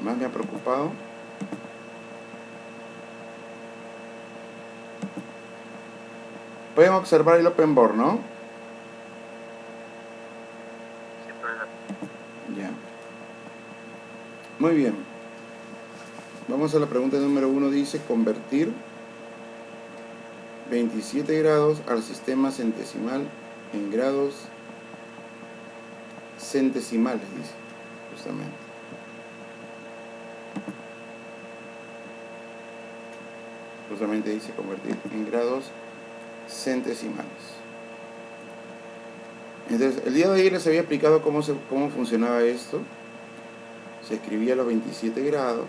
más me ha preocupado. Pueden observar el open board, ¿no? Sin problema. Ya. Muy bien. Vamos a la pregunta número 1. Dice convertir 27 grados al sistema centesimal en grados centesimales, dice, justamente. Justamente dice convertir en grados centesimales. Entonces, el día de ayer les había explicado cómo funcionaba esto. Se escribía los 27 grados.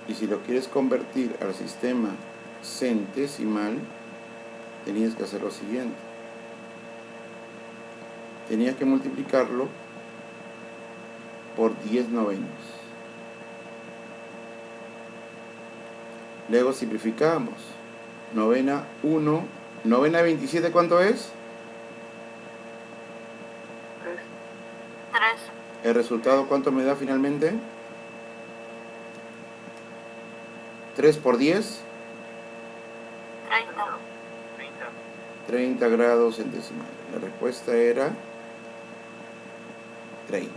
Y si lo quieres convertir al sistema centesimal, tenías que hacer lo siguiente. Tenías que multiplicarlo por 10 novenos. Luego simplificamos. Novena 1. Novena de 27, ¿cuánto es? 3. El resultado, ¿cuánto me da finalmente? 3 por 10. 30 grados centesimales. La respuesta era 30.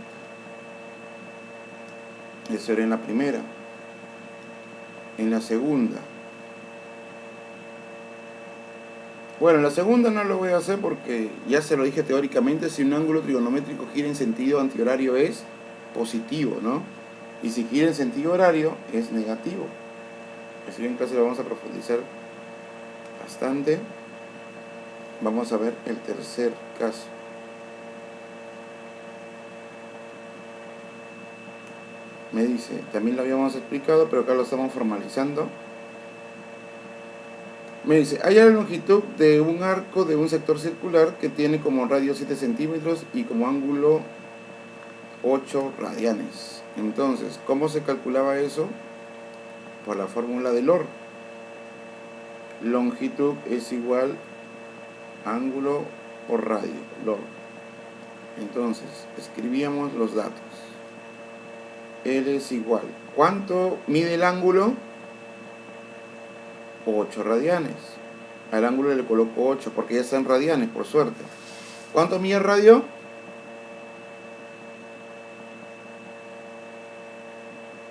Eso era en la primera. En la segunda. Bueno, en la segunda no lo voy a hacer porque ya se lo dije teóricamente. Si un ángulo trigonométrico gira en sentido antihorario es positivo, ¿no? Y si gira en sentido horario es negativo. Así que en clase lo vamos a profundizar bastante. Vamos a ver el tercer caso. Me dice, también lo habíamos explicado, pero acá lo estamos formalizando. Me dice, hay la longitud de un arco de un sector circular que tiene como radio 7 centímetros y como ángulo 8 radianes. Entonces, ¿cómo se calculaba eso? Por la fórmula de LOR. Longitud es igual ángulo por radio, LOR. Entonces, escribíamos los datos. L es igual. ¿Cuánto mide el ángulo? 8 radianes. Al ángulo le coloco 8 porque ya está en radianes, por suerte. ¿Cuánto mide el radio?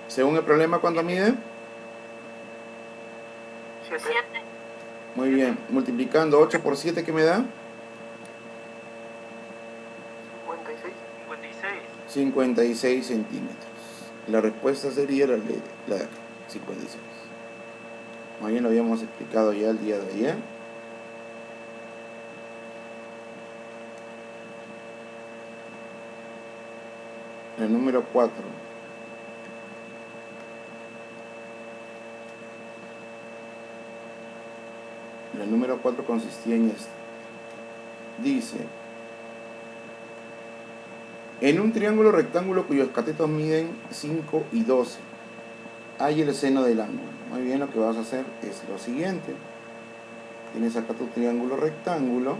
Según el problema, ¿cuánto mide? 7. Muy bien. Multiplicando 8 por 7, ¿qué me da? 56 centímetros. La respuesta sería la 56. Muy bien, lo habíamos explicado ya el día de ayer. El número 4. El número 4 consistía en esto. Dice, en un triángulo rectángulo cuyos catetos miden 5 y 12, hay el seno del ángulo. Muy bien, lo que vas a hacer es lo siguiente. Tienes acá tu triángulo rectángulo,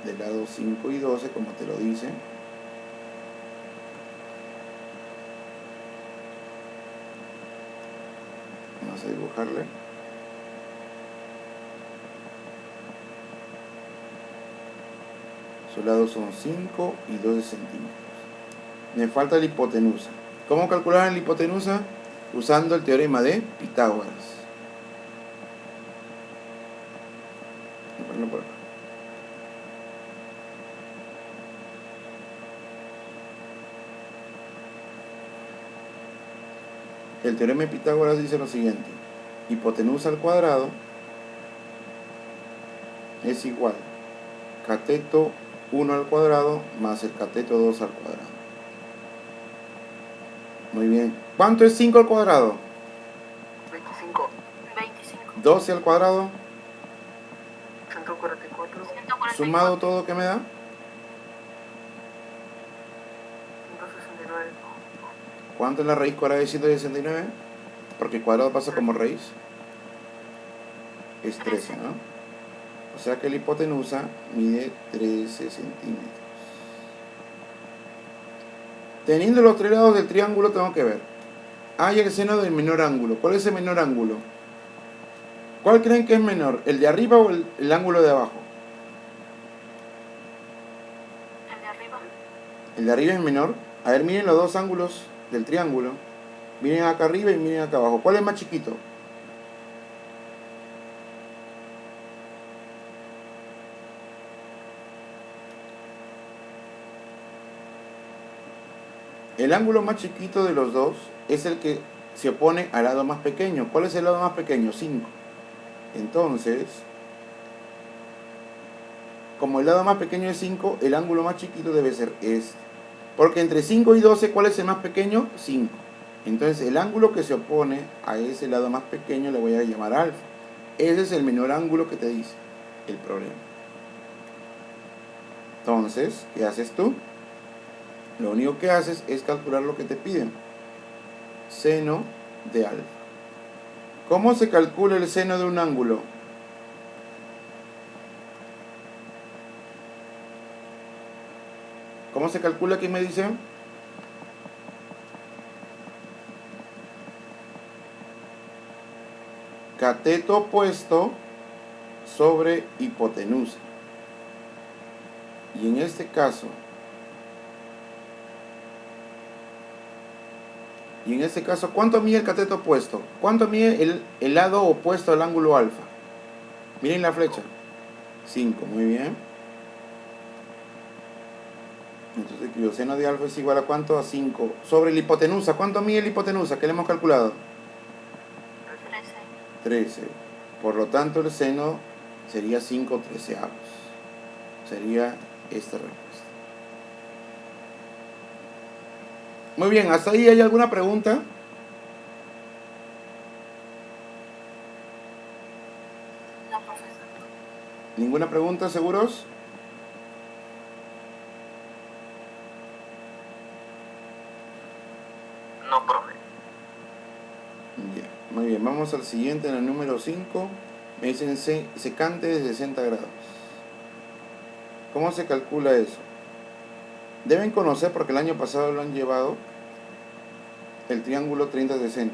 del lado 5 y 12, como te lo dice. Vamos a dibujarle. Sus lados son 5 y 12 centímetros. Me falta la hipotenusa. ¿Cómo calcular la hipotenusa? Usando el teorema de Pitágoras. Voy a ponerlo por acá. El teorema de Pitágoras dice lo siguiente. Hipotenusa al cuadrado es igual cateto 1 al cuadrado más el cateto 2 al cuadrado. Muy bien. ¿Cuánto es 5 al cuadrado? 25. 12 al cuadrado. 144. Sumado todo, ¿qué me da? 169. ¿Cuánto es la raíz cuadrada de 169? Porque el cuadrado pasa como raíz. Es 13, ¿no? O sea que la hipotenusa mide 13 centímetros. Teniendo los tres lados del triángulo tengo que ver. Hay el seno del menor ángulo. ¿Cuál es el menor ángulo? ¿Cuál creen que es menor? ¿El de arriba o el ángulo de abajo? El de arriba. El de arriba es menor. A ver, miren los dos ángulos del triángulo. Miren acá arriba y miren acá abajo. ¿Cuál es más chiquito? El ángulo más chiquito de los dos es el que se opone al lado más pequeño. ¿Cuál es el lado más pequeño? 5. Entonces, como el lado más pequeño es 5, el ángulo más chiquito debe ser este. Porque entre 5 y 12, ¿cuál es el más pequeño? 5. Entonces, el ángulo que se opone a ese lado más pequeño le voy a llamar alfa. Ese es el menor ángulo que te dice el problema. Entonces, ¿qué haces tú? Lo único que haces es calcular lo que te piden. Seno de alfa. ¿Cómo se calcula el seno de un ángulo? ¿Cómo se calcula? ¿Quién me dice? Cateto opuesto sobre hipotenusa. Y en este caso, ¿cuánto mide el cateto opuesto? ¿Cuánto mide el lado opuesto al ángulo alfa? Miren la flecha. 5, muy bien. Entonces el seno de alfa es igual a ¿cuánto? A 5. Sobre la hipotenusa, ¿cuánto mide la hipotenusa? ¿Qué le hemos calculado? 13. Por lo tanto, el seno sería 5/13. Sería esta respuesta. Muy bien, ¿hasta ahí hay alguna pregunta? No, profesor. ¿Ninguna pregunta, seguros? No, profe. Ya, muy bien, vamos al siguiente, en el número 5. Me dicen secante de 60 grados. ¿Cómo se calcula eso? Deben conocer, porque el año pasado lo han llevado, el triángulo 30-60.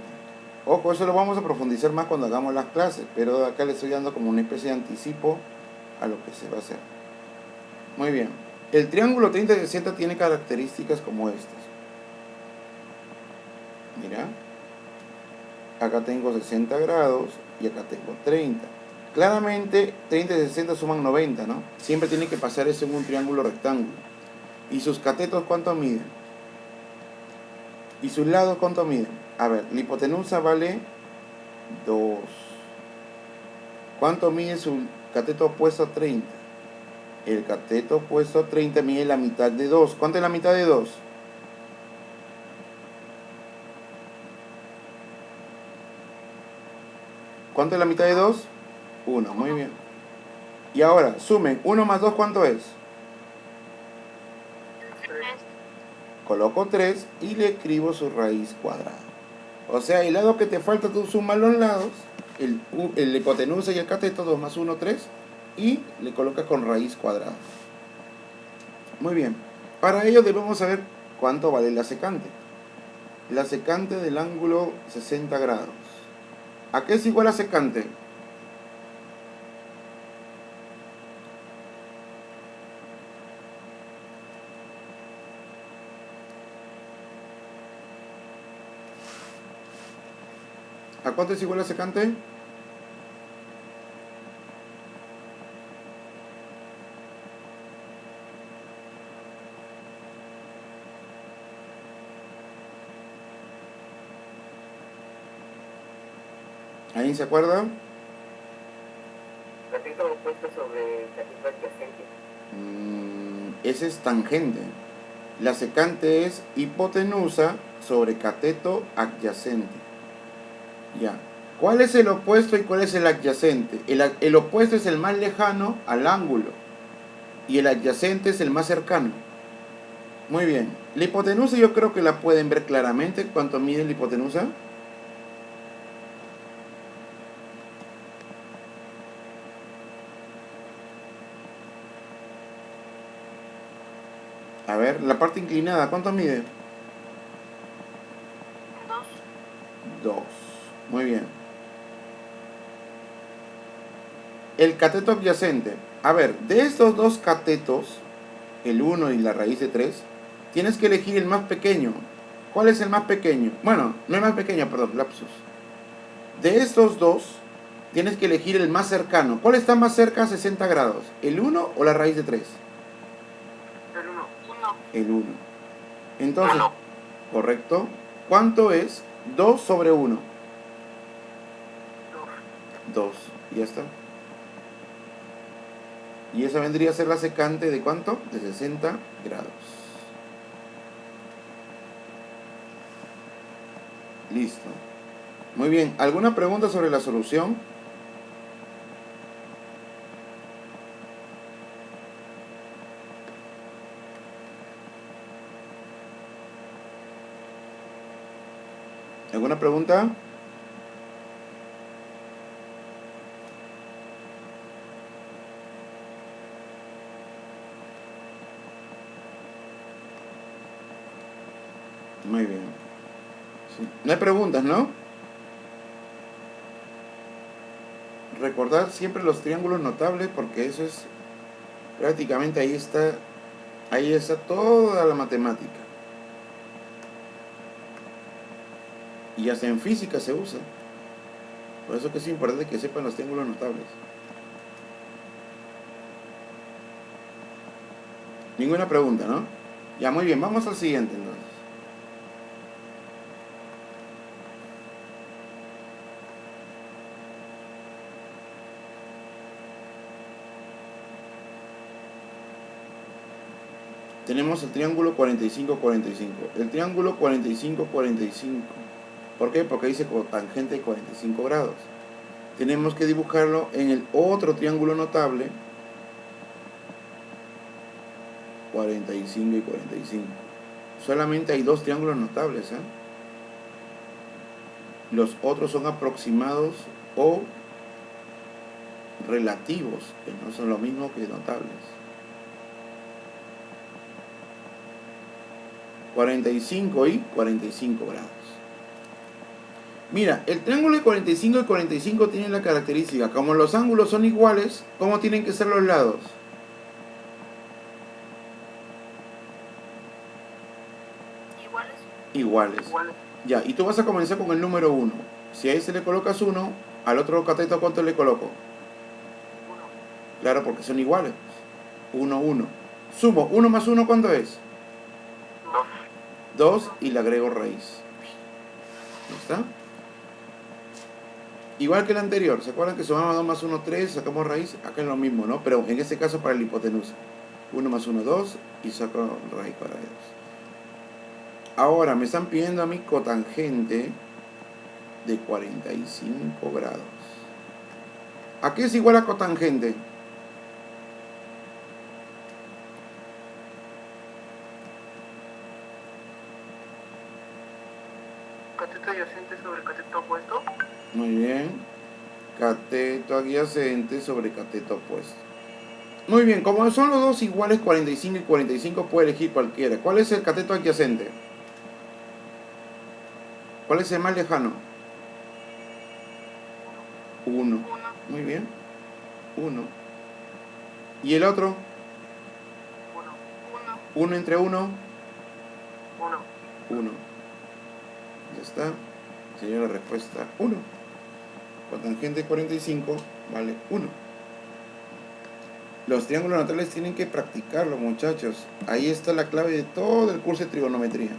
Ojo, eso lo vamos a profundizar más cuando hagamos las clases, pero acá les estoy dando como una especie de anticipo a lo que se va a hacer. Muy bien. El triángulo 30-60 tiene características como estas. Mira. Acá tengo 60 grados y acá tengo 30. Claramente 30 y 60 suman 90, ¿no? Siempre tiene que pasar eso en un triángulo rectángulo. ¿Y sus catetos cuánto miden? ¿Y sus lados cuánto miden? A ver, la hipotenusa vale 2. ¿Cuánto mide su cateto opuesto a 30? El cateto opuesto a 30 mide la mitad de 2. ¿Cuánto es la mitad de 2? ¿Cuánto es la mitad de 2? 1, muy bien. Y ahora, sumen, 1 más 2, ¿cuánto es? 3. Coloco 3 y le escribo su raíz cuadrada. O sea, el lado que te falta, tú sumas los lados, el hipotenusa y el cateto, 2 más 1, 3, y le colocas con raíz cuadrada. Muy bien. Para ello debemos saber cuánto vale la secante. La secante del ángulo 60 grados. ¿A qué es igual la secante? ¿A cuánto es igual la secante? ¿Alguien se acuerda? Cateto opuesto sobre cateto adyacente. Ese es tangente. La secante es hipotenusa sobre cateto adyacente. Ya. ¿Cuál es el opuesto y cuál es el adyacente? El opuesto es el más lejano al ángulo y el adyacente es el más cercano. Muy bien. La hipotenusa yo creo que la pueden ver claramente. ¿Cuánto mide la hipotenusa? A ver, la parte inclinada, ¿cuánto mide? 2. Muy bien. El cateto adyacente. A ver, de estos dos catetos, el 1 y la raíz de 3, tienes que elegir el más pequeño. ¿Cuál es el más pequeño? Bueno, no el más pequeño, perdón, lapsus. De estos dos, tienes que elegir el más cercano. ¿Cuál está más cerca a 60 grados? ¿El 1 o la raíz de 3? El 1. El 1. Entonces, correcto. ¿Cuánto es 2 sobre 1? 2. Ya está. Y esa vendría a ser la secante de ¿cuánto? De 60 grados. Listo. Muy bien. ¿Alguna pregunta sobre la solución? ¿Alguna pregunta? Muy bien. Sí. No hay preguntas, ¿no? Recordar siempre los triángulos notables porque eso es prácticamente ahí está toda la matemática. Y hasta en física se usa. Por eso que es importante que sepan los triángulos notables. Ninguna pregunta, ¿no? Ya, muy bien, vamos al siguiente entonces. Tenemos el triángulo 45-45. El triángulo 45-45. ¿Por qué? Porque dice cotangente de 45 grados. Tenemos que dibujarlo en el otro triángulo notable, 45 y 45. Solamente hay dos triángulos notables, ¿eh? Los otros son aproximados o relativos, que no son lo mismo que notables. 45 y 45 grados. Mira, el triángulo de 45 y 45 tiene la característica, como los ángulos son iguales, ¿cómo tienen que ser los lados? Iguales. Ya, y tú vas a comenzar con el número 1. Si a ese le colocas 1, al otro cateto, ¿cuánto le coloco? 1. Claro, porque son iguales. 1, 1. Sumo, 1 más 1, ¿cuánto es? 2 y le agrego raíz. ¿Ya está? Igual que el anterior, ¿se acuerdan que sumamos 2 más 1, 3, sacamos raíz? Acá es lo mismo, ¿no? Pero en este caso para la hipotenusa. 1 más 1, 2 y saco raíz para 2. Ahora me están pidiendo a mí cotangente de 45 grados. ¿A qué es igual a cotangente? Cateto adyacente sobre cateto opuesto. Muy bien. Cateto adyacente sobre cateto opuesto. Muy bien, como son los dos iguales 45 y 45, puede elegir cualquiera. ¿Cuál es el cateto adyacente? ¿Cuál es el más lejano? 1. Muy bien. 1. ¿Y el otro? 1 entre 1. 1. Ya está. Señora, respuesta 1. Cotangente 45 vale 1. Los triángulos naturales tienen que practicarlo, muchachos. Ahí está la clave de todo el curso de trigonometría.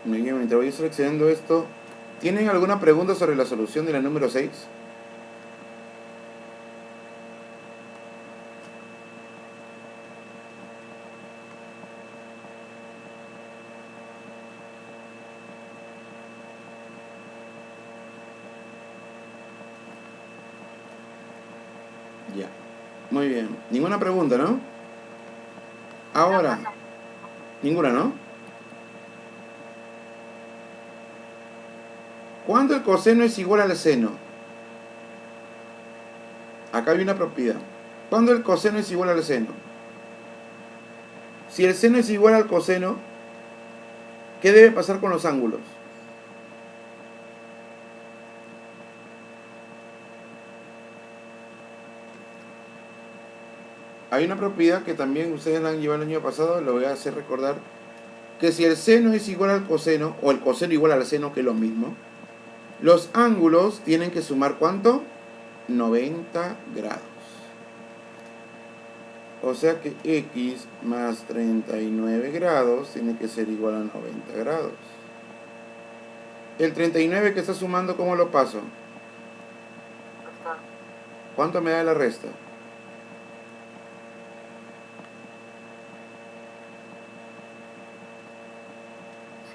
Muy bien, mientras voy seleccionando esto, ¿tienen alguna pregunta sobre la solución de la número 6? Ya. Muy bien. Ninguna pregunta, ¿no? Ahora. Ninguna, ¿no? ¿Cuándo el coseno es igual al seno? Acá hay una propiedad. ¿Cuándo el coseno es igual al seno? Si el seno es igual al coseno, ¿qué debe pasar con los ángulos? Hay una propiedad que también ustedes la han llevado el año pasado, lo voy a hacer recordar, que si el seno es igual al coseno, o el coseno igual al seno, que es lo mismo, los ángulos tienen que sumar ¿cuánto? 90 grados. O sea que x más 39 grados tiene que ser igual a 90 grados. El 39 que está sumando, ¿cómo lo paso? Restar. ¿Cuánto me da la resta?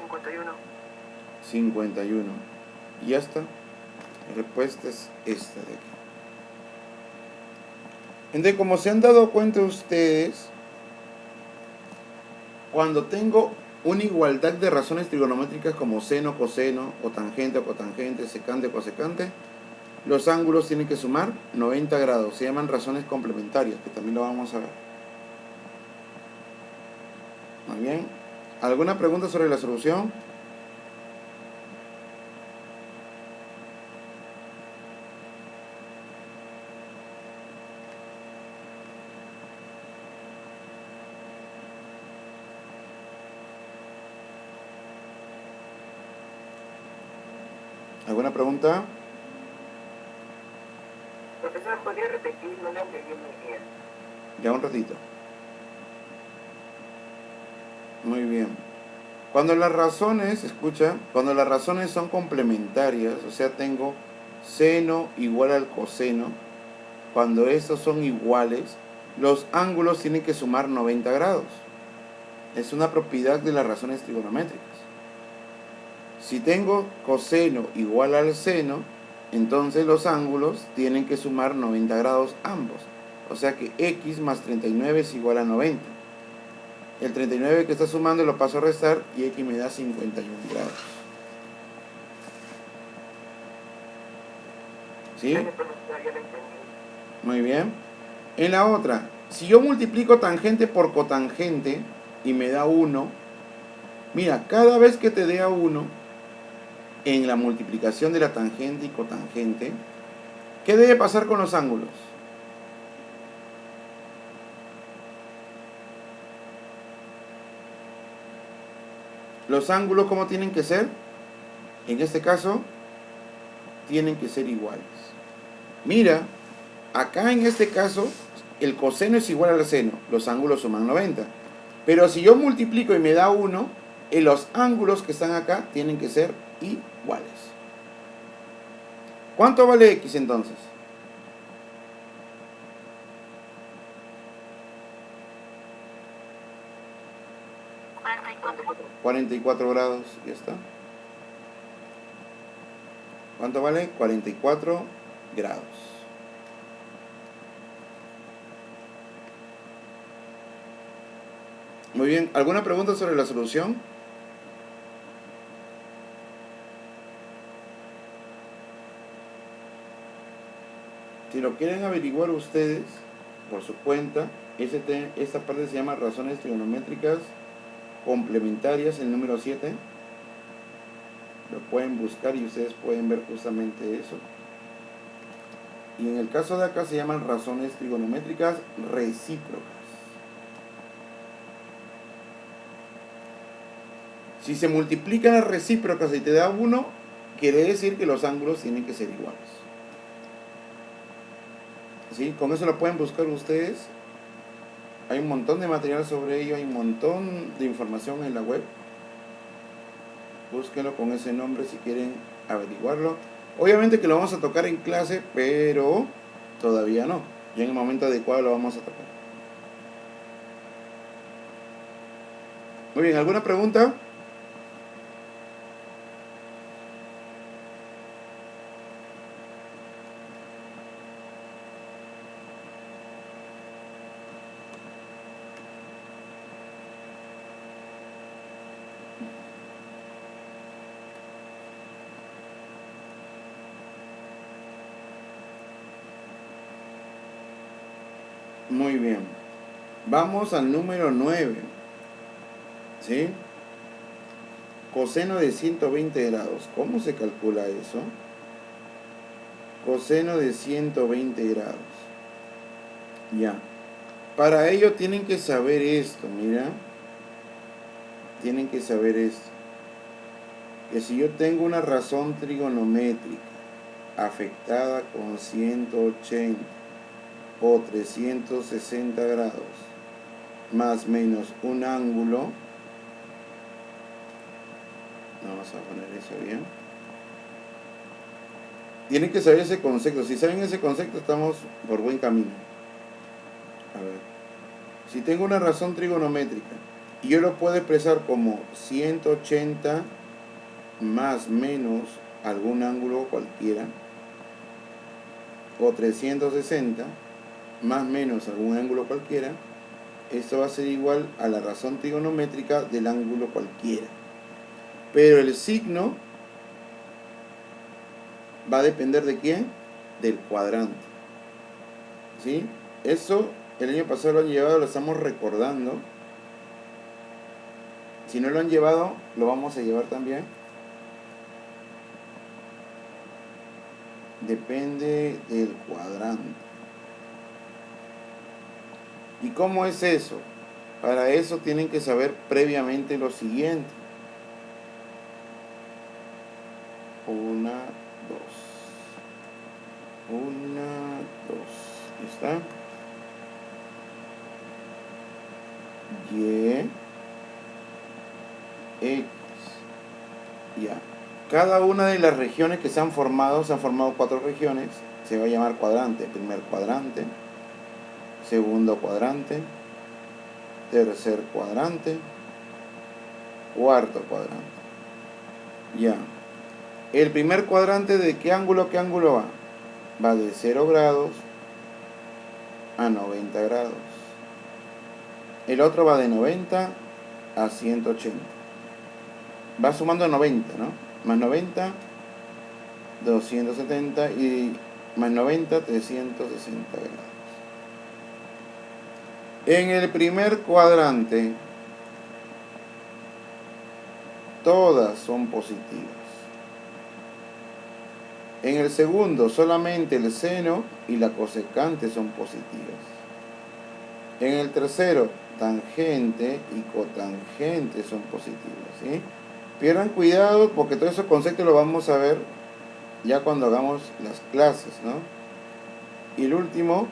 51. 51. Y ya está. La respuesta es esta de aquí. Entonces, como se han dado cuenta ustedes, cuando tengo una igualdad de razones trigonométricas como seno, coseno, o tangente o cotangente, secante o cosecante, los ángulos tienen que sumar 90 grados. Se llaman razones complementarias, que también lo vamos a ver. Muy bien. ¿Alguna pregunta sobre la solución? ¿Alguna pregunta? Profesor, ¿podría repetir? No le entendí muy bien. Ya un ratito. Muy bien. Cuando las razones, escucha, cuando las razones son complementarias, o sea, tengo seno igual al coseno, cuando estos son iguales, los ángulos tienen que sumar 90 grados. Es una propiedad de las razones trigonométricas. Si tengo coseno igual al seno, entonces los ángulos tienen que sumar 90 grados ambos. O sea que x más 39 es igual a 90. El 39 que está sumando lo paso a restar y x me da 51 grados. ¿Sí? Ya le entendí. Muy bien. En la otra, si yo multiplico tangente por cotangente y me da 1, mira, cada vez que te dé a 1, en la multiplicación de la tangente y cotangente, ¿qué debe pasar con los ángulos? Los ángulos, ¿cómo tienen que ser? En este caso, tienen que ser iguales. Mira, acá en este caso, el coseno es igual al seno, los ángulos suman 90. Pero si yo multiplico y me da 1, los ángulos que están acá tienen que ser iguales. ¿Cuánto vale x entonces? 44 grados, ya está. ¿Cuánto vale? 44 grados. Muy bien, ¿alguna pregunta sobre la solución? Si lo quieren averiguar ustedes por su cuenta, esta parte se llama razones trigonométricas complementarias, el número 7. Lo pueden buscar y ustedes pueden ver justamente eso. Y en el caso de acá se llaman razones trigonométricas recíprocas. Si se multiplican las recíprocas y te da 1, quiere decir que los ángulos tienen que ser iguales. ¿Sí? Con eso lo pueden buscar ustedes. Hay un montón de material sobre ello, hay un montón de información en la web. Búsquenlo con ese nombre si quieren averiguarlo. Obviamente que lo vamos a tocar en clase, pero todavía no. Ya en el momento adecuado lo vamos a tocar. Muy bien, ¿alguna pregunta? Muy bien. Vamos al número 9. ¿Sí? Coseno de 120 grados. ¿Cómo se calcula eso? Coseno de 120 grados. Ya. Para ello tienen que saber esto, mira. Tienen que saber esto. Que si yo tengo una razón trigonométrica afectada con 180 o 360 grados, más menos un ángulo, vamos a poner eso bien. Tienen que saber ese concepto. Si saben ese concepto, estamos por buen camino. A ver. Si tengo una razón trigonométrica y yo lo puedo expresar como 180 más menos algún ángulo cualquiera, o 360 más menos algún ángulo cualquiera, esto va a ser igual a la razón trigonométrica del ángulo cualquiera. Pero el signo va a depender de quién, del cuadrante. ¿Sí? Eso el año pasado lo han llevado, lo estamos recordando. Si no lo han llevado, lo vamos a llevar también. Depende del cuadrante. ¿Y cómo es eso? Para eso tienen que saber previamente lo siguiente. 1, 2. 1, 2. ¿Está? Y, X. Ya. Cada una de las regiones que se han formado 4 regiones, se va a llamar cuadrante. Primer cuadrante, segundo cuadrante, tercer cuadrante, cuarto cuadrante. Ya. El primer cuadrante, ¿de qué ángulo va? Va de 0 grados a 90 grados. El otro va de 90 a 180. Va sumando 90, ¿no? Más 90, 270 y más 90, 360 grados. En el primer cuadrante, todas son positivas. En el segundo, solamente el seno y la cosecante son positivas. En el tercero, tangente y cotangente son positivas, ¿sí? Pierdan cuidado porque todos esos conceptos los vamos a ver ya cuando hagamos las clases, ¿no? Y el último,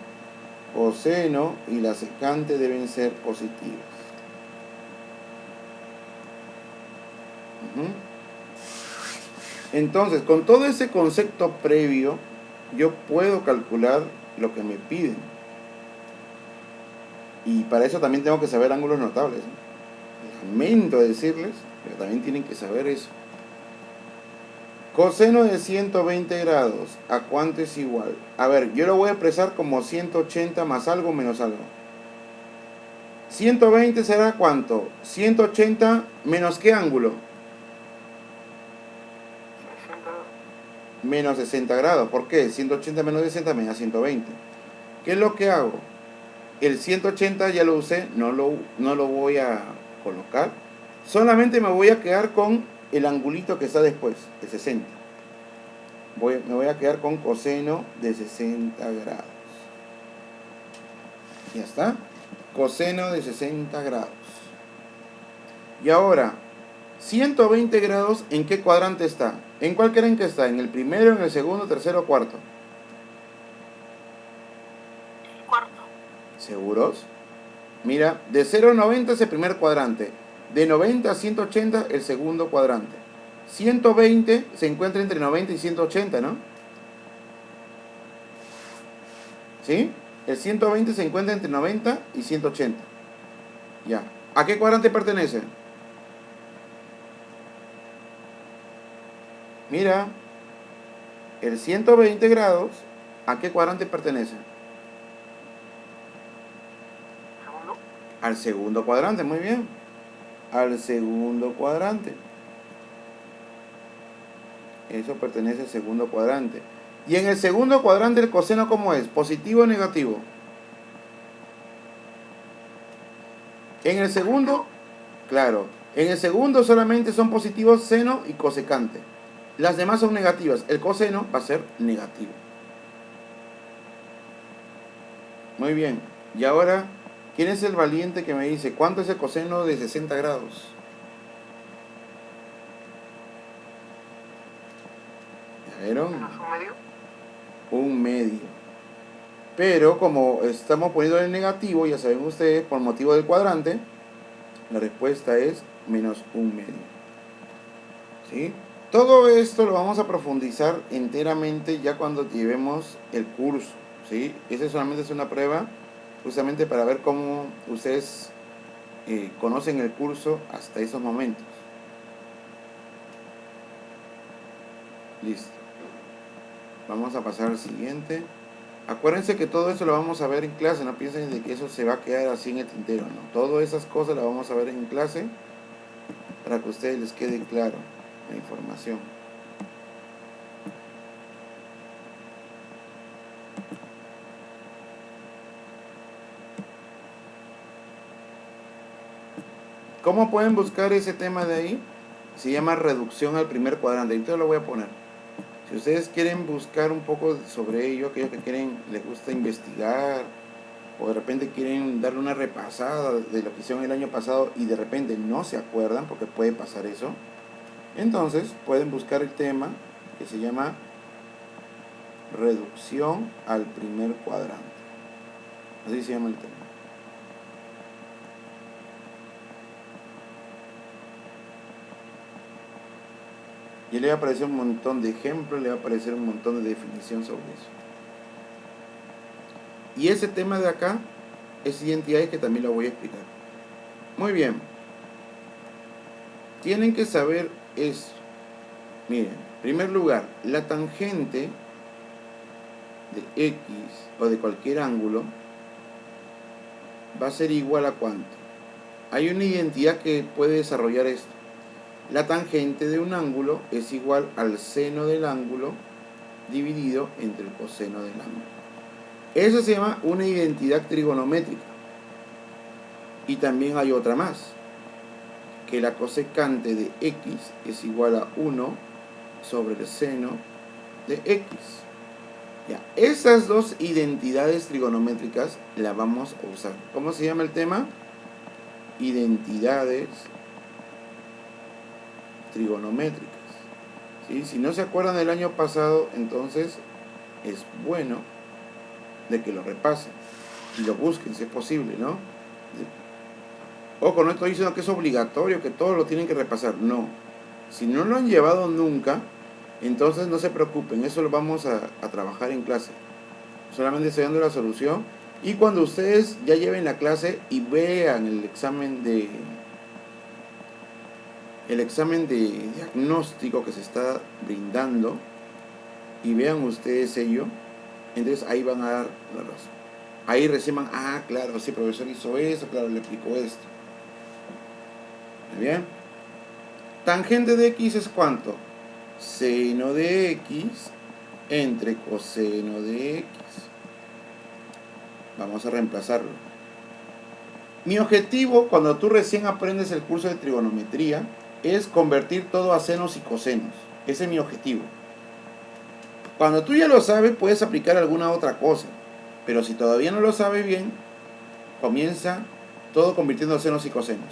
coseno y la secante deben ser positivas. Entonces, con todo ese concepto previo, yo puedo calcular lo que me piden. Y para eso también tengo que saber ángulos notables, ¿no? Lamento decirles, pero también tienen que saber eso. Coseno de 120 grados, ¿a cuánto es igual? A ver, yo lo voy a expresar como 180 más algo menos algo. 120 será ¿cuánto? 180 menos ¿qué ángulo? Menos 60 grados. ¿Por qué? 180 menos 60 me da 120. ¿Qué es lo que hago? El 180 ya lo usé, no lo voy a colocar. Solamente me voy a quedar con el angulito que está después, el 60. Me voy a quedar con coseno de 60 grados. Ya está. Coseno de 60 grados. Y ahora, 120 grados, ¿en qué cuadrante está? ¿En cuál creen que está? ¿En el primero, en el segundo, tercero o cuarto? Cuarto. ¿Seguros? Mira, de 0 a 90 es el primer cuadrante. De 90 a 180 el segundo cuadrante. 120 se encuentra entre 90 y 180, ¿no? ¿Sí? El 120 se encuentra entre 90 y 180. Ya. ¿A qué cuadrante pertenece? Mira, el 120 grados, ¿a qué cuadrante pertenece? Segundo. Al segundo cuadrante, muy bien. Al segundo cuadrante. Eso pertenece al segundo cuadrante. Y en el segundo cuadrante el coseno, ¿cómo es? ¿Positivo o negativo? En el segundo, claro, en el segundo solamente son positivos seno y cosecante. Las demás son negativas. El coseno va a ser negativo. Muy bien. Y ahora, ¿quién es el valiente que me dice cuánto es el coseno de 60 grados? ¿Ya vieron? Menos un medio. Un medio. Pero como estamos poniendo el negativo, ya saben ustedes, por motivo del cuadrante, la respuesta es menos un medio. ¿Sí? Todo esto lo vamos a profundizar enteramente ya cuando llevemos el curso. ¿Sí? Esa solamente es una prueba justamente para ver cómo ustedes conocen el curso hasta esos momentos. Listo. Vamos a pasar al siguiente. Acuérdense que todo eso lo vamos a ver en clase, no piensen de que eso se va a quedar así en el tintero, no. Todas esas cosas las vamos a ver en clase para que a ustedes les quede claro la información. ¿Cómo pueden buscar ese tema de ahí? Se llama reducción al primer cuadrante. Ahorita lo voy a poner. Si ustedes quieren buscar un poco sobre ello, aquellos que quieren, les gusta investigar, o de repente quieren darle una repasada de lo que hicieron el año pasado y de repente no se acuerdan, porque puede pasar eso, entonces pueden buscar el tema que se llama reducción al primer cuadrante. Así se llama el tema. Y le va a aparecer un montón de ejemplos, le va a aparecer un montón de definición sobre eso. Y ese tema de acá es identidades que también lo voy a explicar. Muy bien. Tienen que saber eso. Miren, en primer lugar, la tangente de X o de cualquier ángulo va a ser igual a ¿cuánto? Hay una identidad que puede desarrollar esto. La tangente de un ángulo es igual al seno del ángulo dividido entre el coseno del ángulo. Eso se llama una identidad trigonométrica. Y también hay otra más, que la cosecante de X es igual a 1 sobre el seno de X. Ya, esas dos identidades trigonométricas las vamos a usar. ¿Cómo se llama el tema? Identidades trigonométricas. ¿Sí? Si no se acuerdan del año pasado, entonces es bueno de que lo repasen y lo busquen si es posible, ¿no? Ojo, no estoy diciendo que es obligatorio, que todos lo tienen que repasar, no. Si no lo han llevado nunca, entonces no se preocupen, eso lo vamos a trabajar en clase. Solamente estoy dando la solución. Y cuando ustedes ya lleven la clase y vean el examen de diagnóstico que se está brindando y vean ustedes ello, entonces ahí van a dar la razón. Ahí recién van, ah, claro, sí, el profesor hizo eso, claro, le explicó esto. ¿Muy bien? Tangente de X es ¿cuánto? Seno de X entre coseno de X. Vamos a reemplazarlo. Mi objetivo, cuando tú recién aprendes el curso de trigonometría, es convertir todo a senos y cosenos. Ese es mi objetivo. Cuando tú ya lo sabes, puedes aplicar alguna otra cosa. Pero si todavía no lo sabes bien, comienza todo convirtiendo a senos y cosenos.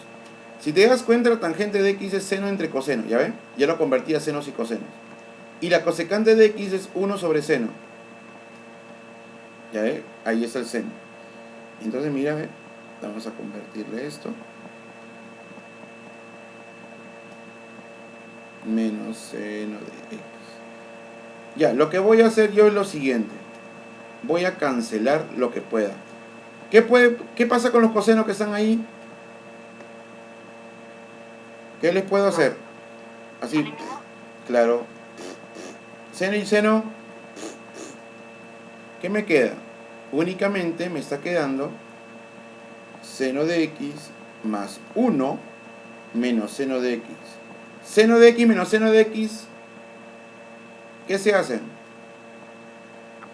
Si te das cuenta, la tangente de X es seno entre coseno, ¿ya ven? Ya lo convertí a senos y cosenos. Y la cosecante de X es 1 sobre seno. ¿Ya ven? Ahí está el seno. Entonces, mira, ¿ve? Vamos a convertirle esto. Menos seno de X. Ya, lo que voy a hacer yo es lo siguiente. Voy a cancelar lo que pueda. ¿Qué pasa con los cosenos que están ahí? ¿Qué les puedo hacer? Así, claro. Seno y seno. ¿Qué me queda? Únicamente me está quedando seno de X más 1 menos seno de X. Seno de X menos seno de X, ¿qué se hacen?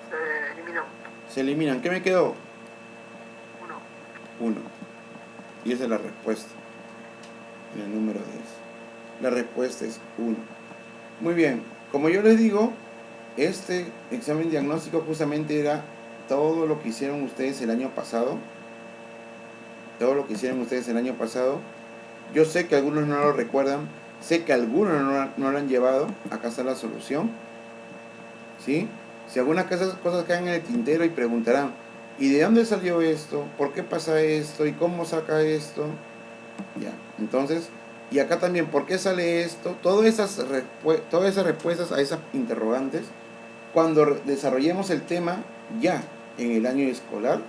Se eliminó. Se eliminan. ¿Qué me quedó? 1. 1. Y esa es la respuesta. En el número 10. La respuesta es 1. Muy bien. Como yo les digo, este examen diagnóstico justamente era todo lo que hicieron ustedes el año pasado. Todo lo que hicieron ustedes el año pasado. Yo sé que algunos no lo recuerdan. Sé que algunos no lo han llevado. Acá está la solución. ¿Sí? Si algunas cosas caen en el tintero y preguntarán, ¿y de dónde salió esto? ¿Por qué pasa esto? ¿Y cómo saca esto? Ya, entonces, y acá también, ¿por qué sale esto? Todas esas respuestas a esas interrogantes, cuando desarrollemos el tema ya en el año escolar,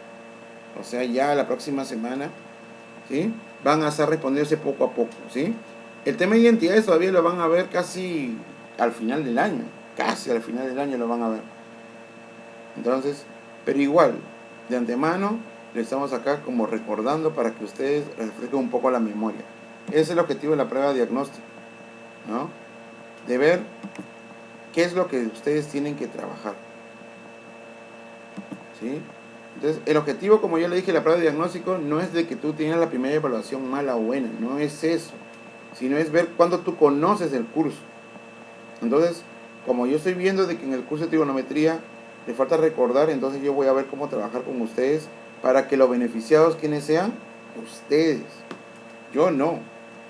o sea, ya la próxima semana, ¿sí? Van a estar respondiéndose poco a poco, ¿sí? El tema de identidades todavía lo van a ver casi al final del año, casi al final del año lo van a ver. Entonces, pero igual, de antemano, le estamos acá como recordando para que ustedes refresquen un poco la memoria. Ese es el objetivo de la prueba de diagnóstico, ¿no? De ver qué es lo que ustedes tienen que trabajar, ¿sí? Entonces, el objetivo, como yo le dije, la prueba de diagnóstico no es de que tú tienes la primera evaluación mala o buena, no es eso, sino es ver cuándo tú conoces el curso. Entonces, como yo estoy viendo de que en el curso de trigonometría le falta recordar, entonces yo voy a ver cómo trabajar con ustedes para que los beneficiados, ¿quiénes sean? Ustedes. Yo no.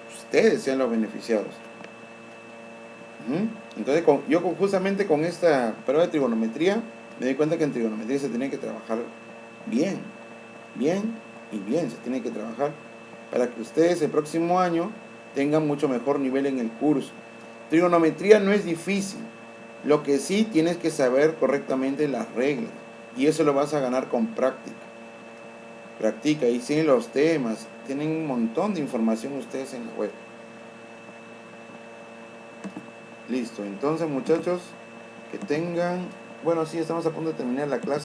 Ustedes sean los beneficiados. Entonces, justamente con esta prueba de trigonometría, me di cuenta que en trigonometría se tiene que trabajar bien, bien y bien. Se tiene que trabajar para que ustedes el próximo año tengan mucho mejor nivel en el curso. Trigonometría no es difícil. Lo que sí tienes que saber correctamente las reglas. Y eso lo vas a ganar con práctica. Practica y siguen los temas. Tienen un montón de información ustedes en la web. Listo. Entonces, muchachos, que tengan... Bueno, sí, estamos a punto de terminar la clase.